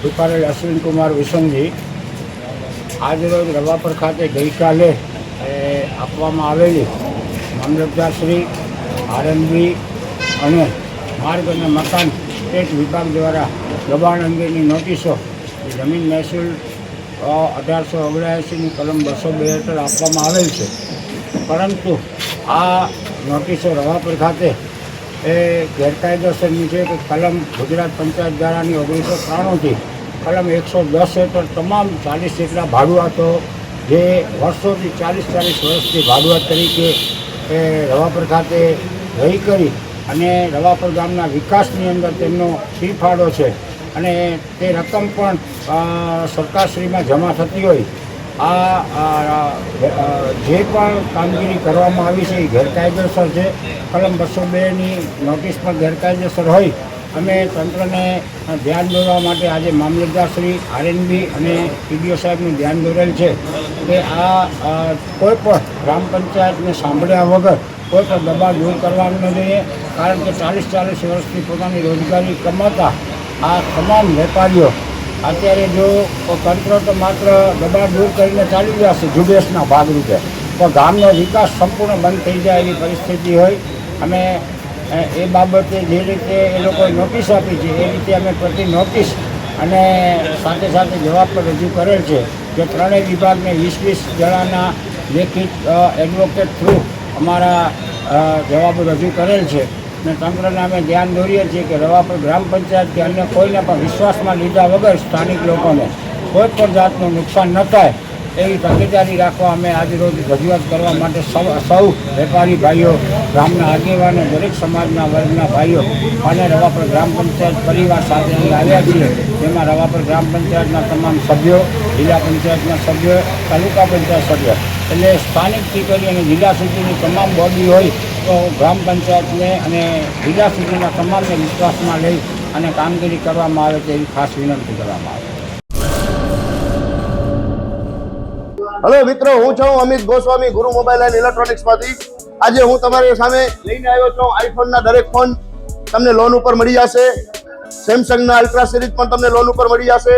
સુપારેલ અશ્વિન કુમાર વિસનજી આજરોજ રવાપર ખાતે ગઈકાલે આપવામાં આવેલી મામલતદારશ્રી આરએનબી અને માર્ગ અને મકાન સ્ટેટ વિભાગ દ્વારા દબાણ અંગેની નોટિસો જમીન મહેસૂલ 1879ની કલમ 202 હેઠળ આપવામાં આવેલ છે, પરંતુ આ નોટિસો રવાપર ખાતે એ ગેરકાયદેસરની છે કે કલમ ગુજરાત પંચાયત ધારાની 1993થી કલમ 110 હેઠળ તમામ 40 જેટલા ભાડુઆતો જે વર્ષોથી 40 વર્ષથી ભાડુઆત તરીકે રવાપર ખાતે રહી કરી અને રવાપર ગામના વિકાસની અંદર તેમનો ફી ફાળો છે અને તે રકમ પણ સરકારશ્રીમાં જમા થતી હોય જે પણ કામગીરી કરવામાં આવી છે એ ગેરકાયદેસર છે. કલમ 202ની નોટિસ પણ ગેરકાયદેસર હોય અમે તંત્રને ધ્યાન દોરવા માટે આજે મામલતદારશ્રી આરએનબી અને ટીડીઓ સાહેબનું ધ્યાન દોરેલ છે કે આ કોઈ પણ ગ્રામ પંચાયતને સાંભળ્યા વગર કોઈ પણ દબાણ દૂર કરવાનું ન જોઈએ, કારણ કે 40 વર્ષથી પોતાની રોજગારી કમાતા આ તમામ વેપારીઓ અત્યારે જો તંત્ર તો માત્ર દબાણ દૂર કરીને ચાલી જશે ઝુંબેશના ભાગરૂપે, તો ગામનો વિકાસ સંપૂર્ણ બંધ થઈ જાય એવી પરિસ્થિતિ હોય. અમે એ બાબતે જે રીતે એ લોકોએ નોટિસ આપી છે એ રીતે અમે પ્રતિ નોટિસ અને સાથે સાથે જવાબ પણ રજૂ કરેલ છે કે ત્રણેય વિભાગને 20 જણાના લેખિત એડવોકેટ થ્રુ અમારા જવાબો રજૂ કરેલ છે અને તંત્રને અમે ધ્યાન દોરીએ છીએ કે રવાપર ગ્રામ પંચાયત કે અન્ય કોઈને પણ વિશ્વાસમાં લીધા વગર સ્થાનિક લોકોને કોઈ પણ જાતનું નુકસાન ન થાય એવી તકેદારી રાખવા અમે આજરોજ રજૂઆત કરવા માટે સૌ વેપારી ભાઈઓ, ગામના આગેવાનો, દરેક સમાજના વર્ગના ભાઈઓ અને રવાપર ગ્રામ પંચાયત પરિવાર સાથે અહીં આવ્યા છીએ. જેમાં રવાપર ગ્રામ પંચાયતના તમામ સભ્યો, જિલ્લા પંચાયતના સભ્યો, તાલુકા પંચાયત સભ્ય એટલે સ્થાનિકથી કરી અને જિલ્લા સુધીની તમામ બોડી હોય તો ગ્રામ પંચાયતને અને જિલ્લા સુધીના તમામને વિશ્વાસમાં લઈ અને કામગીરી કરવામાં આવે તેવી ખાસ વિનંતી કરવામાં આવે. હેલો મિત્રો, હું છું અમિત ગોસ્વામી, ગુરુ મોબાઈલ એન્ડ ઇલેક્ટ્રોનિક્સમાંથી. આજે હું તમારી સામે લઈને આવ્યો છું આઈફોનના દરેક ફોન તમને લોન ઉપર મળી જશે. સેમસંગના અલ્ટ્રા સિરીઝ પણ તમને લોન ઉપર મળી જશે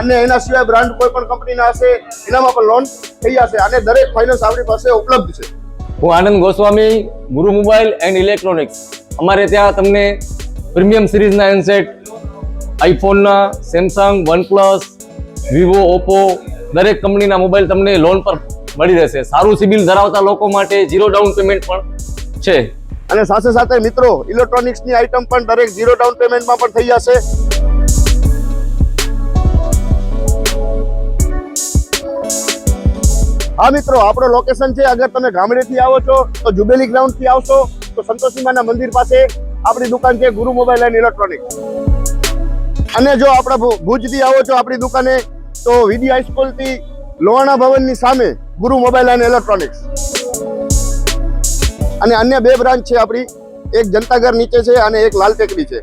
અને એના સિવાય બ્રાન્ડ કોઈ પણ કંપનીના હશે એનામાં પણ લોન થઈ જશે અને દરેક ફાઇનાન્સ આપણી પાસે ઉપલબ્ધ છે. હું આનંદ ગોસ્વામી, ગુરુ મોબાઈલ એન્ડ ઇલેક્ટ્રોનિક્સ. અમારે ત્યાં તમને પ્રીમિયમ સિરીઝના હેન્ડસેટ, આઈફોનના, સેમસંગ, વનપ્લસ, વિવો, ઓપ્પો દરેક કંપનીના મોબાઈલ તમને લોન પર મળી રહેશે. સારું સિબિલ ધરાવતા લોકો માટે 0 ડાઉન પેમેન્ટ પણ છે અને સાથે સાથે મિત્રો ઇલેક્ટ્રોનિક્સની આઇટમ પણ દરેક 0 ડાઉન પેમેન્ટમાં પણ થઈ જશે. હા મિત્રો, આપણો લોકેશન છે, અગર તમે ગામડેથી આવો છો તો જુબેલી ગ્રાઉન્ડથી આવશો તો સંતોષીમાના મંદિર પાસે આપણી દુકાન છે ગુરુ મોબાઈલ એન્ડ ઇલેક્ટ્રોનિક્સ. અને જો આપણા ભુજથી આવો છો આપણી દુકાને તો વીડી હાઈસ્કૂલથી લોહાણા ભવનની સામે ગુરુ મોબાઈલ એન્ડ ઇલેક્ટ્રોનિક્સ. અને અન્ય 2 બ્રાન્ચ છે આપણી, એક જનતાગર નીચે છે અને એક લાલ ટેકરી છે.